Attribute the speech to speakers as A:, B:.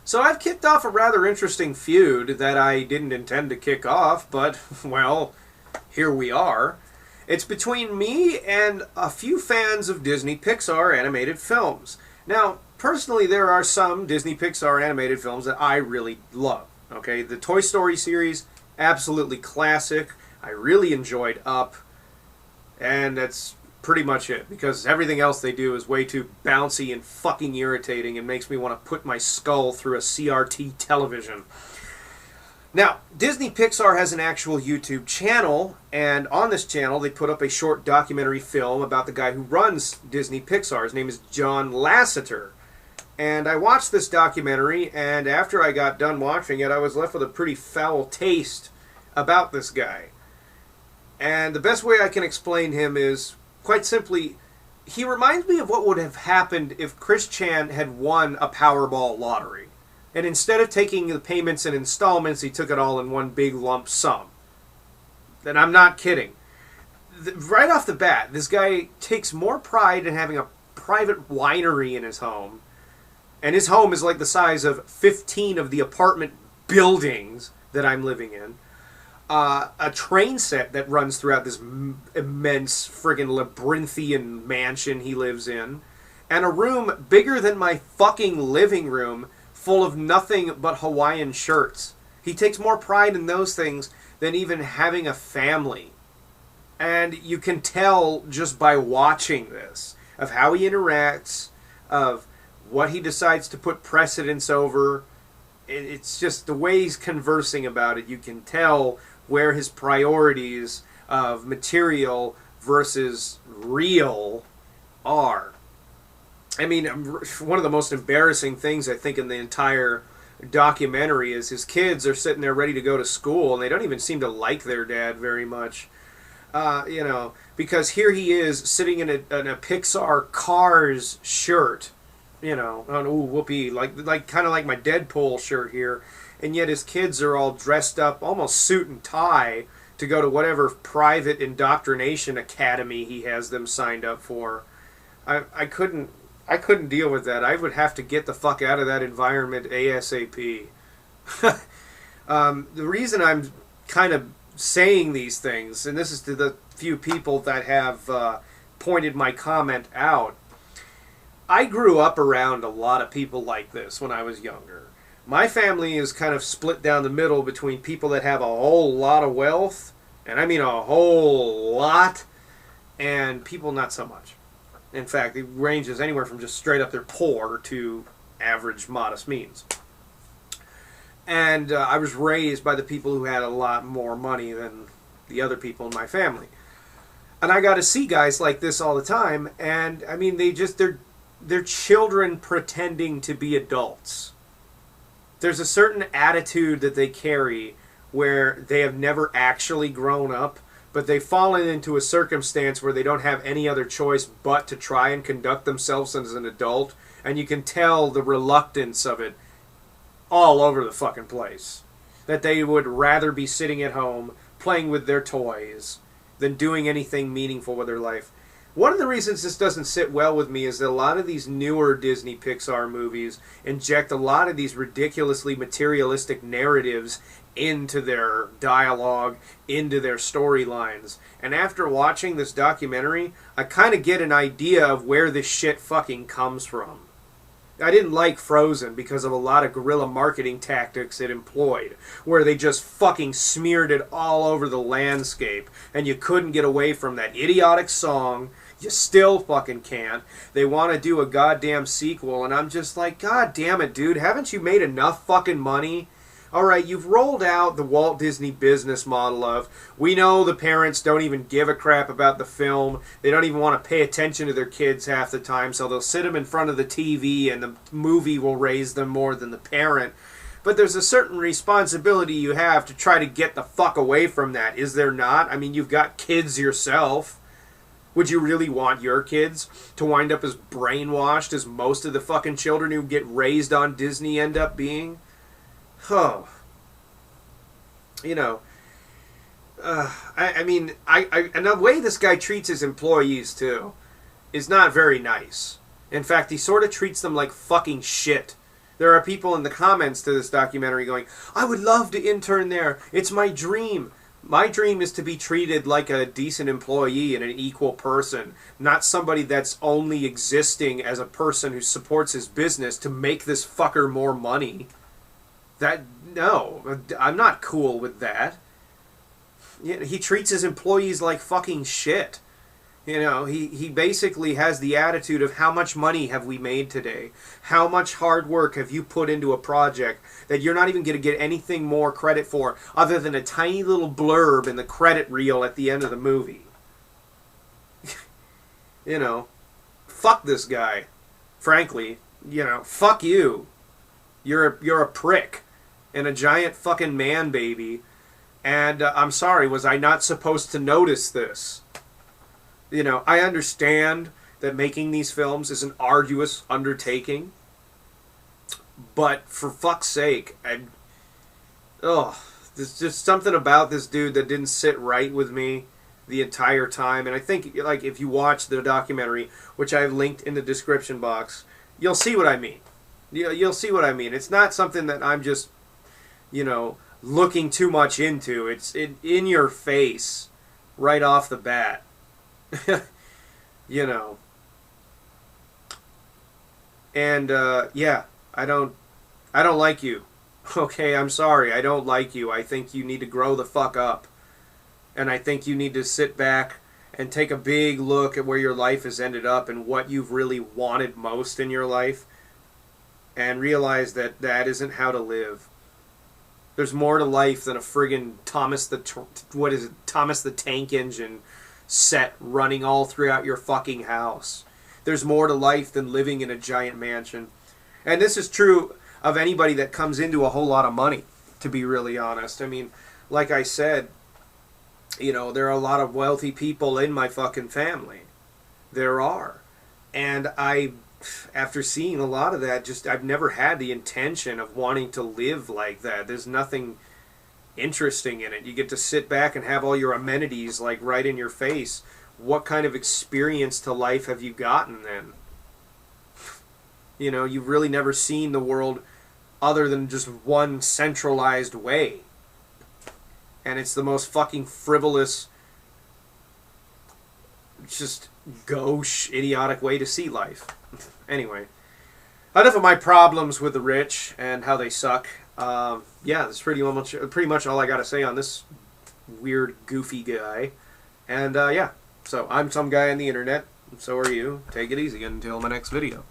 A: So I've kicked off a rather interesting feud that I didn't intend to kick off, but, well, here we are. It's between me and a few fans of Disney Pixar animated films. Now, personally, there are some Disney Pixar animated films that I really love. Okay, the Toy Story series, absolutely classic. I really enjoyed Up, and that's pretty much it, because everything else they do is way too bouncy and fucking irritating and makes me want to put my skull through a CRT television. Now, Disney Pixar has an actual YouTube channel, and on this channel they put up a short documentary film about the guy who runs Disney Pixar. His name is John Lasseter. And I watched this documentary, and after I got done watching it, I was left with a pretty foul taste about this guy. And the best way I can explain him is, quite simply, he reminds me of what would have happened if Chris Chan had won a Powerball lottery. And instead of taking the payments in installments, he took it all in one big lump sum. And I'm not kidding. Right off the bat, this guy takes more pride in having a private winery in his home. And his home is like the size of 15 of the apartment buildings that I'm living in. A train set that runs throughout this immense friggin' labyrinthian mansion he lives in, and a room bigger than my fucking living room full of nothing but Hawaiian shirts. He takes more pride in those things than even having a family. And you can tell just by watching this, of how he interacts, of what he decides to put precedence over. It's just the way he's conversing about it. You can tell where his priorities of material versus real are. I mean, one of the most embarrassing things I think in the entire documentary is his kids are sitting there ready to go to school, and they don't even seem to like their dad very much. Because here he is sitting in a Pixar Cars shirt, whoopee, like kind of like my Deadpool shirt here. And yet his kids are all dressed up, almost suit and tie, to go to whatever private indoctrination academy he has them signed up for. I couldn't deal with that. I would have to get the fuck out of that environment ASAP. The reason I'm kind of saying these things, and this is to the few people that have pointed my comment out, I grew up around a lot of people like this when I was younger. My family is kind of split down the middle between people that have a whole lot of wealth, and I mean a whole lot, and people not so much. In fact, it ranges anywhere from just straight up they're poor to average, modest means. And I was raised by the people who had a lot more money than the other people in my family. And I got to see guys like this all the time, and I mean, they're children pretending to be adults. There's a certain attitude that they carry where they have never actually grown up, but they've fallen into a circumstance where they don't have any other choice but to try and conduct themselves as an adult, and you can tell the reluctance of it all over the fucking place. That they would rather be sitting at home playing with their toys than doing anything meaningful with their life. One of the reasons this doesn't sit well with me is that a lot of these newer Disney Pixar movies inject a lot of these ridiculously materialistic narratives into their dialogue, into their storylines. And after watching this documentary, I kind of get an idea of where this shit fucking comes from. I didn't like Frozen because of a lot of guerrilla marketing tactics it employed, where they just fucking smeared it all over the landscape, and you couldn't get away from that idiotic song. You still fucking can't. They want to do a goddamn sequel, and I'm just like, God damn it, dude, haven't you made enough fucking money? Alright, you've rolled out the Walt Disney business model of, we know the parents don't even give a crap about the film, they don't even want to pay attention to their kids half the time, so they'll sit them in front of the TV and the movie will raise them more than the parent. But there's a certain responsibility you have to try to get the fuck away from that, is there not? I mean, you've got kids yourself. Would you really want your kids to wind up as brainwashed as most of the fucking children who get raised on Disney end up being? Oh, I mean, and the way this guy treats his employees, too, is not very nice. In fact, he sort of treats them like fucking shit. There are people in the comments to this documentary going, I would love to intern there. It's my dream. My dream is to be treated like a decent employee and an equal person, not somebody that's only existing as a person who supports his business to make this fucker more money. No, I'm not cool with that. He treats his employees like fucking shit. You know, he basically has the attitude of how much money have we made today? How much hard work have you put into a project that you're not even going to get anything more credit for other than a tiny little blurb in the credit reel at the end of the movie? You know, fuck this guy. Frankly, you know, fuck you. You're a prick and a giant fucking man baby. And I'm sorry, was I not supposed to notice this? You know, I understand that making these films is an arduous undertaking, but for fuck's sake, there's just something about this dude that didn't sit right with me the entire time. And I think, like, if you watch the documentary, which I've linked in the description box, you'll see what I mean. You'll see what I mean. It's not something that I'm just, you know, looking too much into. It's in your face right off the bat. You know. And yeah, I don't like you. Okay, I'm sorry. I don't like you. I think you need to grow the fuck up. And I think you need to sit back and take a big look at where your life has ended up and what you've really wanted most in your life, and realize that that isn't how to live. There's more to life than a friggin' Thomas the Tank Engine set running all throughout your fucking house. There's more to life than living in a giant mansion. And this is true of anybody that comes into a whole lot of money, to be really honest. I mean, like I said, you know, there are a lot of wealthy people in my fucking family. There are. And after seeing a lot of that, I've never had the intention of wanting to live like that. There's nothing interesting in it. You get to sit back and have all your amenities like right in your face. What kind of experience to life have you gotten then? You know, you've really never seen the world other than just one centralized way. And it's the most fucking frivolous, just gauche, idiotic way to see life. Anyway, enough of my problems with the rich and how they suck. Yeah, that's pretty much all I got to say on this weird, goofy guy. And yeah, so I'm some guy on the internet, and so are you. Take it easy until my next video.